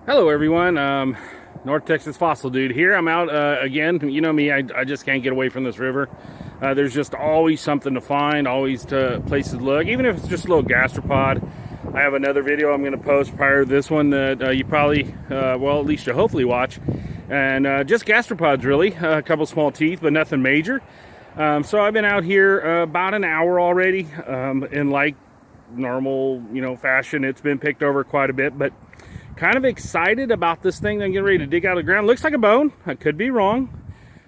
Hello everyone, North Texas Fossil Dude here. I'm out again. You know me, I just can't get away from this river. There's just always something to find, always places to look, even if it's just a little gastropod. I have another video I'm going to post prior to this one that you probably, well, at least you'll hopefully watch. And just gastropods really, a couple small teeth, but nothing major. So I've been out here about an hour already, in like normal, fashion. It's been picked over quite a bit, but kind of excited about this thing that I'm getting ready to dig out of the ground. Looks like a bone. I could be wrong.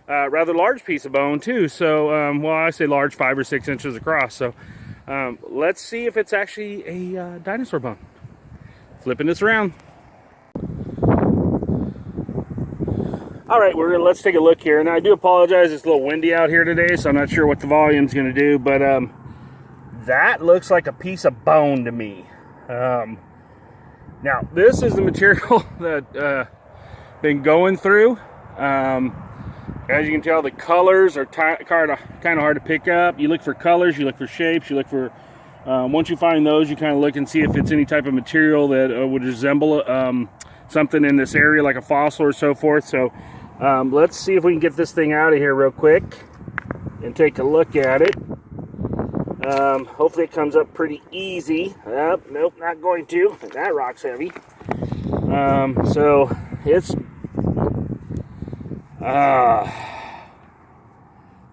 Rather large piece of bone too. So, well, I say large, 5 or 6 inches across. So, let's see if it's actually a dinosaur bone. Flipping this around. All right, let's take a look here. And I do apologize, it's a little windy out here today, so I'm not sure what the volume's going to do. But that looks like a piece of bone to me. Now, this is the material that been going through. As you can tell, the colors are kind of hard to pick up. You look for colors, you look for shapes, you look for, once you find those, you kind of look and see if it's any type of material that would resemble something in this area, like a fossil or so forth. So let's see if we can get this thing out of here real quick and take a look at it. Hopefully it comes up pretty easy. Nope, not going to. That rock's heavy. So it's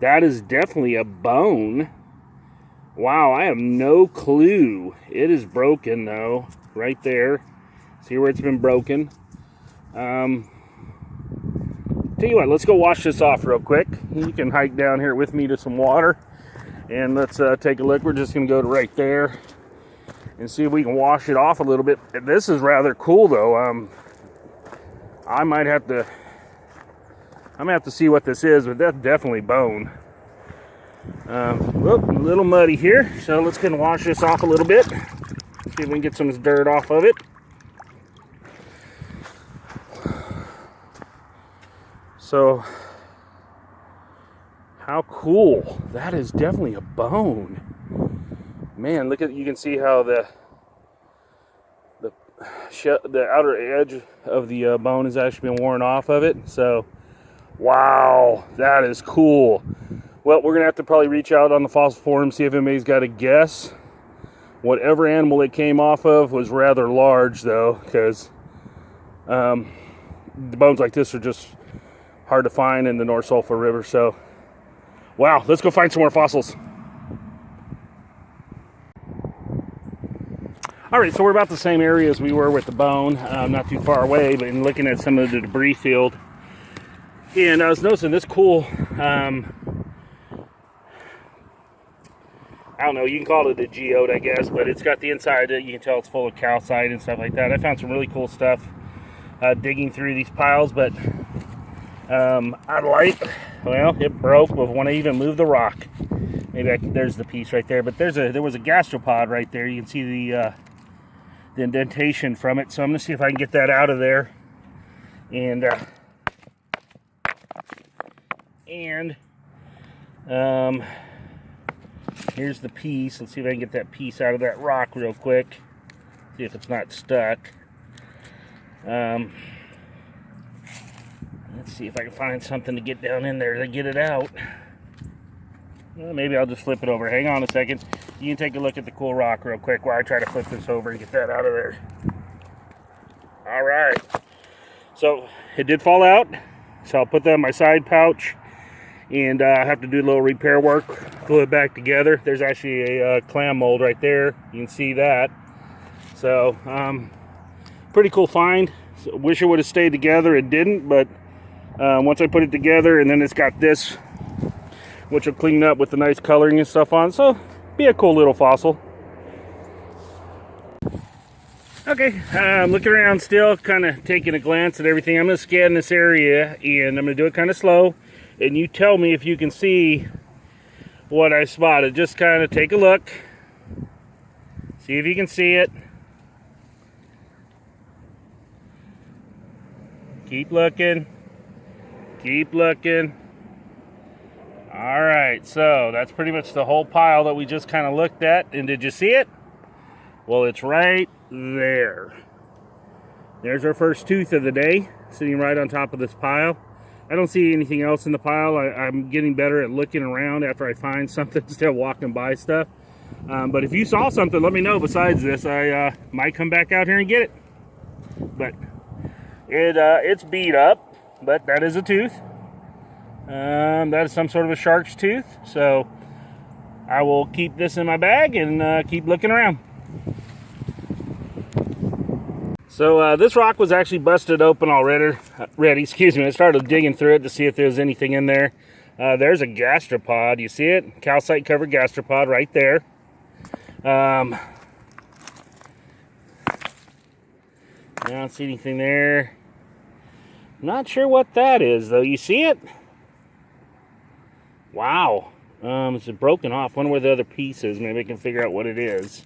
that is definitely a bone. Wow, I have no clue. It is broken though, right there. See where it's been broken. Tell you what, let's go wash this off real quick. You can hike down here with me to some water. And let's take a look. We're just going to go to right there and see if we can wash it off a little bit. This is rather cool, though. I might have to. I'm gonna have to see what this is, but that's definitely bone. Whoop, a little muddy here, so let's go and wash this off a little bit. See if we can get some of this dirt off of it. So. How cool. That is definitely a bone. Man, look at, you can see how the outer edge of the bone has actually been worn off of it. So, wow, that is cool. Well, we're going to have to probably reach out on the fossil forum, see if anybody's got a guess. Whatever animal it came off of was rather large, though, because the bones like this are just hard to find in the North Sulphur River. So, wow, let's go find some more fossils. All right, so we're about the same area as we were with the bone, not too far away, but in looking at some of the debris field. And I was noticing this cool, I don't know, you can call it a geode, I guess, but it's got the inside, you can tell it's full of calcite and stuff like that. I found some really cool stuff digging through these piles, but I'd like, well, it broke, but when I even moved the rock, maybe there's the piece right there, but there was a gastropod right there. You can see the indentation from it, so I'm going to see if I can get that out of there, and here's the piece. Let's see if I can get that piece out of that rock real quick, see if it's not stuck. Let's see if I can find something to get down in there to get it out. Well, maybe I'll just flip it over. Hang on a second. You can take a look at the cool rock real quick while I try to flip this over and get that out of there. All right. So it did fall out. So I'll put that in my side pouch. And I have to do a little repair work. Glue it back together. There's actually a clam mold right there. You can see that. So, pretty cool find. So, wish it would have stayed together. It didn't, but once I put it together, and then it's got this, which will clean up with the nice coloring and stuff on. So, be a cool little fossil. Okay, I'm looking around still, kind of taking a glance at everything. I'm going to scan this area, and I'm going to do it kind of slow. And you tell me if you can see what I spotted. Just kind of take a look. See if you can see it. Keep looking. Keep looking. All right, so that's pretty much the whole pile that we just kind of looked at. And did you see it? Well, it's right there. There's our first tooth of the day, sitting right on top of this pile. I don't see anything else in the pile. I'm getting better at looking around after I find something instead of walking by stuff. But if you saw something, let me know besides this. I might come back out here and get it. But it's beat up, but that is a tooth. That is some sort of a shark's tooth. So I will keep this in my bag and keep looking around. So this rock was actually busted open already. Excuse me. I started digging through it to see if there was anything in there. There's a gastropod. You see it? Calcite covered gastropod right there. I don't see anything there. Not sure what that is though. You see it? Wow. It's broken off. Wonder where the other piece is. Maybe I can figure out what it is.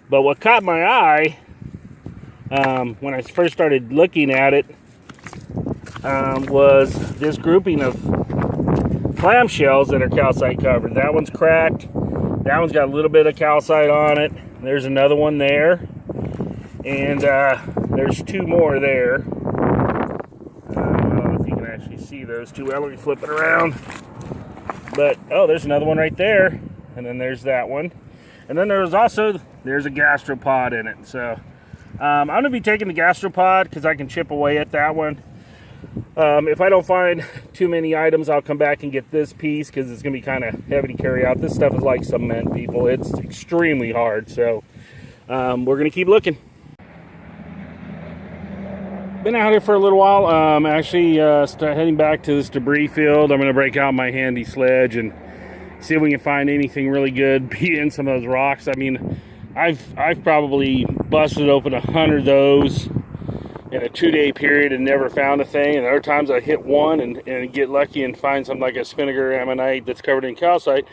But what caught my eye when I first started looking at it was this grouping of clamshells that are calcite covered. That one's cracked. That one's got a little bit of calcite on it. There's another one there. And there's two more there. I don't know if you can actually see those two. Well, let me flip it around. But, oh, there's another one right there. And then there's that one. And then there's a gastropod in it. So I'm going to be taking the gastropod because I can chip away at that one. If I don't find too many items, I'll come back and get this piece because it's going to be kind of heavy to carry out. This stuff is like cement, people. It's extremely hard. So we're going to keep looking. Been out here for a little while. Actually heading back to this debris field. I'm going to break out my handy sledge and see if we can find anything really good being some of those rocks. I mean, I've probably busted open 100 of those in a 2-day period and never found a thing. And other times I hit one and get lucky and find something like a spinnaker ammonite that's covered in calcite.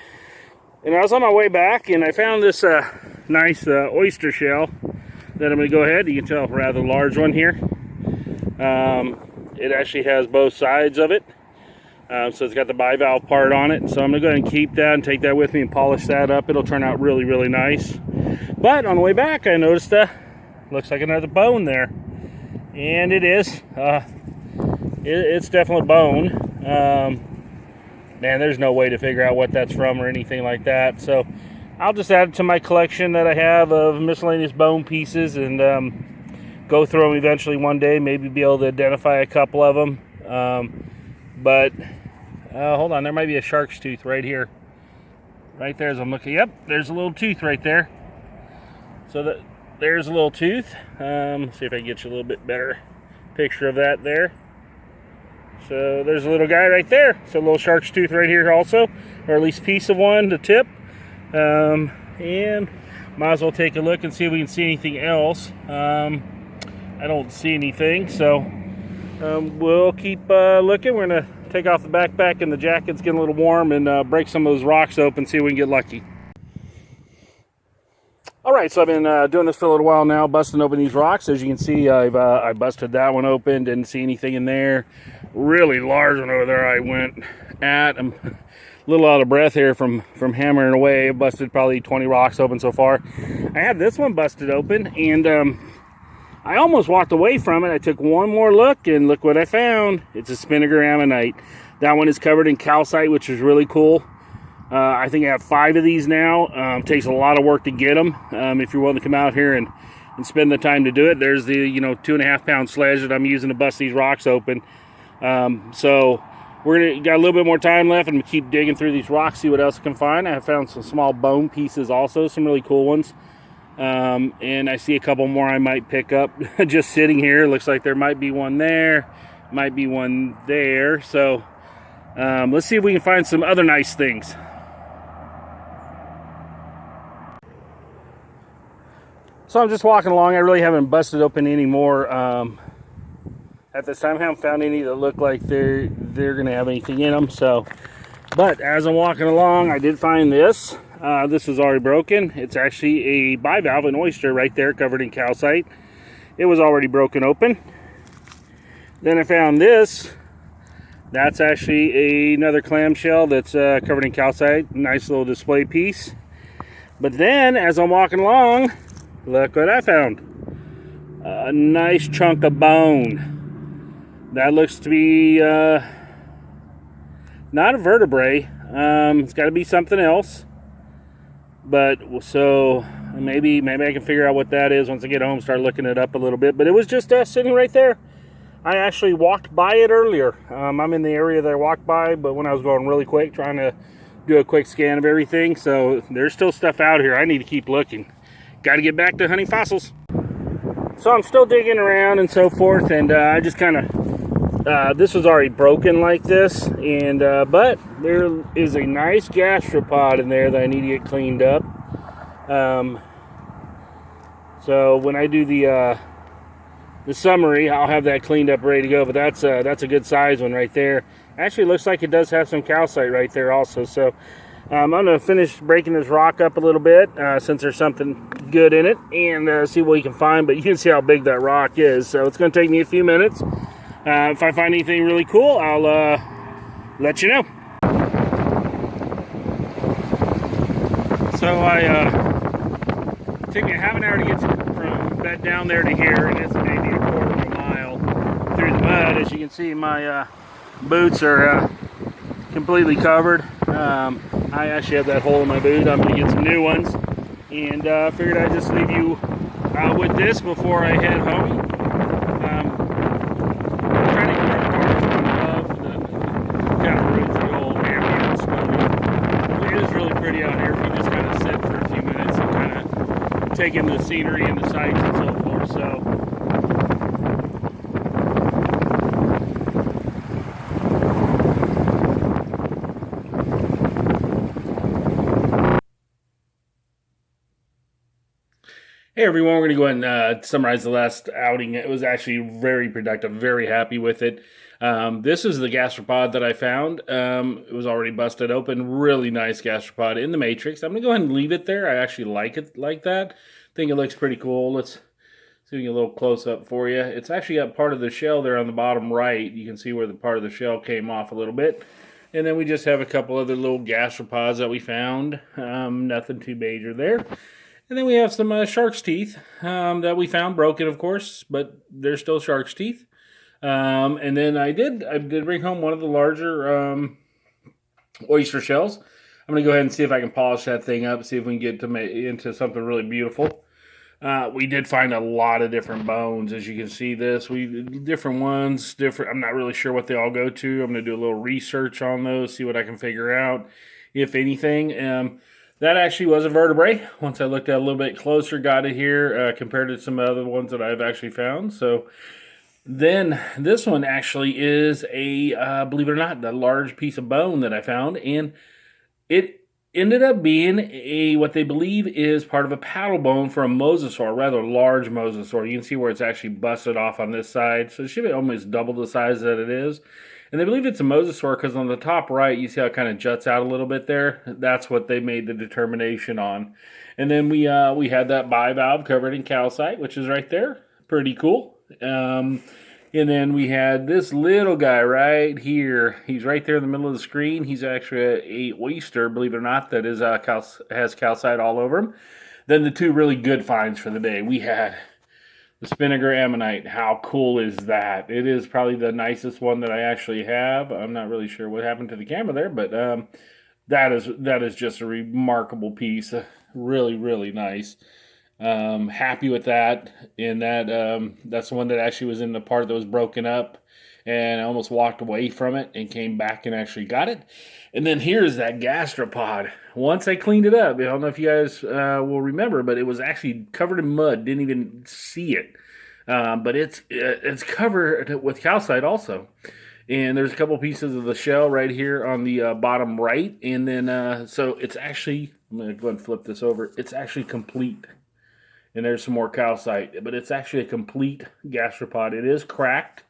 And I was on my way back and I found this nice oyster shell that I'm going to go ahead. You can tell, rather large one here. It actually has both sides of it. So it's got the bivalve part on it. So I'm going to go ahead and keep that and take that with me and polish that up. It'll turn out really, really nice. But on the way back, I noticed looks like another bone there. And it is. It's definitely bone. Man, there's no way to figure out what that's from or anything like that. So I'll just add it to my collection that I have of miscellaneous bone pieces and go through them eventually one day. Maybe be able to identify a couple of them. But hold on, there might be a shark's tooth right here. Right there as I'm looking. Yep, there's a little tooth right there. So there's a little tooth. See if I can get you a little bit better picture of that there. So there's a little guy right there. So a little shark's tooth right here also, or at least piece of one, the tip. And might as well take a look and see if we can see anything else. I don't see anything, so we'll keep looking. We're gonna take off the backpack and the jacket's getting a little warm and break some of those rocks open, see if we can get lucky. All right, so I've been doing this for a little while now, busting open these rocks. As you can see, I busted that one open, didn't see anything in there. Really large one over there I went at. I'm a little out of breath here from hammering away. I busted probably 20 rocks open so far. I had this one busted open, and I almost walked away from it. I took one more look, and look what I found. It's a spinnaker ammonite. That one is covered in calcite, which is really cool. I think I have 5 of these now. Takes a lot of work to get them. If you're willing to come out here and spend the time to do it. There's the 2.5 pound sledge that I'm using to bust these rocks open. So we're got a little bit more time left, and keep digging through these rocks, see what else I can find. I have found some small bone pieces also, some really cool ones. And I see a couple more I might pick up just sitting here. Looks like there might be one there, might be one there. So let's see if we can find some other nice things. So I'm just walking along. I really haven't busted open any more at this time. I haven't found any that look like they're gonna have anything in them. So, but as I'm walking along, I did find this. This is already broken. It's actually a bivalve, an oyster right there, covered in calcite. It was already broken open. Then I found this. That's actually another clamshell that's covered in calcite. Nice little display piece. But then, as I'm walking along, look what I found. A nice chunk of bone. That looks to be not a vertebrae. It's got to be something else. But so maybe I can figure out what that is once I get home, start looking it up a little bit. But it was just sitting right there. I actually walked by it earlier. I'm in the area that I walked by, but when I was going really quick, trying to do a quick scan of everything. So there's still stuff out here. I need to keep looking. Got to get back to hunting fossils. So I'm still digging around and so forth, and I just kind of, this was already broken like this, and but there is a nice gastropod in there that I need to get cleaned up. So when I do the summary, I'll have that cleaned up, ready to go. But that's a good size one right there. Actually, looks like it does have some calcite right there also. So I'm going to finish breaking this rock up a little bit since there's something good in it, and see what we can find. But you can see how big that rock is. So it's going to take me a few minutes. If I find anything really cool, I'll let you know. So it took me a half an hour to get from bed down there to here, and it's maybe a quarter of a mile through the mud. As you can see, my boots are completely covered. I actually have that hole in my boot. I'm going to get some new ones, and figured I'd just leave you with this before I head home. I'm trying to get the cars the kind of roads, the old ambient snow. It is really pretty out here if you just kind of sit for a few minutes and kind of take in the scenery and the sights and so forth. So hey everyone, we're going to go ahead and summarize the last outing. It was actually very productive, very happy with it. This is the gastropod that I found. It was already busted open. Really nice gastropod in the matrix. I'm going to go ahead and leave it there. I actually like it like that. I think it looks pretty cool. Let's see if we can get a little close up for you. It's actually got part of the shell there on the bottom right. You can see where the part of the shell came off a little bit. And then we just have a couple other little gastropods that we found. Nothing too major there. And then we have some shark's teeth that we found, broken of course, but they're still shark's teeth. And then I did bring home one of the larger oyster shells. I'm going to go ahead and see if I can polish that thing up, see if we can get into something really beautiful. We did find a lot of different bones, as you can see different ones, I'm not really sure what they all go to. I'm going to do a little research on those, see what I can figure out, if anything. That actually was a vertebrae. Once I looked at it a little bit closer, got it here, compared to some other ones that I've actually found. So then this one actually is a, believe it or not, the large piece of bone that I found. And it ended up being what they believe is part of a paddle bone for a mosasaur, a rather large mosasaur. You can see where it's actually busted off on this side. So it should be almost double the size that it is. And they believe it's a mosasaur because on the top right, you see how it kind of juts out a little bit there? That's what they made the determination on. And then we had that bivalve covered in calcite, which is right there. Pretty cool. And then we had this little guy right here. He's right there in the middle of the screen. He's actually a oyster, believe it or not, that is has calcite all over him. Then the two really good finds for the day. We had the Spinnaker ammonite. How cool is that? It is probably the nicest one that I actually have. I'm not really sure what happened to the camera there, but that is just a remarkable piece. Really, really nice. Happy with that. And that's the one that actually was in the part that was broken up, and I almost walked away from it and came back and actually got it. And then here's that gastropod. Once I cleaned it up, I don't know if you guys will remember, but it was actually covered in mud. Didn't even see it. But it's covered with calcite also. And there's a couple pieces of the shell right here on the bottom right. And then, so it's actually, I'm going to go ahead and flip this over. It's actually complete. And there's some more calcite. But it's actually a complete gastropod. It is cracked.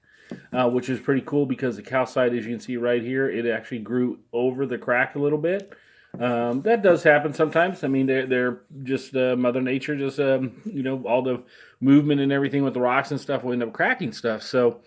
Which is pretty cool because the calcite, as you can see right here, it actually grew over the crack a little bit. That does happen sometimes. I mean, they're just Mother Nature, just all the movement and everything with the rocks and stuff will end up cracking stuff. So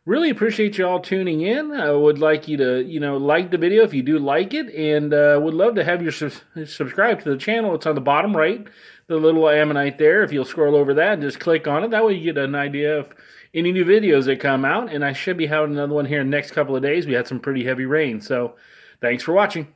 Really appreciate you all tuning in. I would like you to, like the video if you do like it, and would love to have you subscribe to the channel. It's on the bottom right, the little ammonite there. If you'll scroll over that and just click on it, that way you get an idea of any new videos that come out. And I should be having another one here in the next couple of days. We had some pretty heavy rain, so thanks for watching.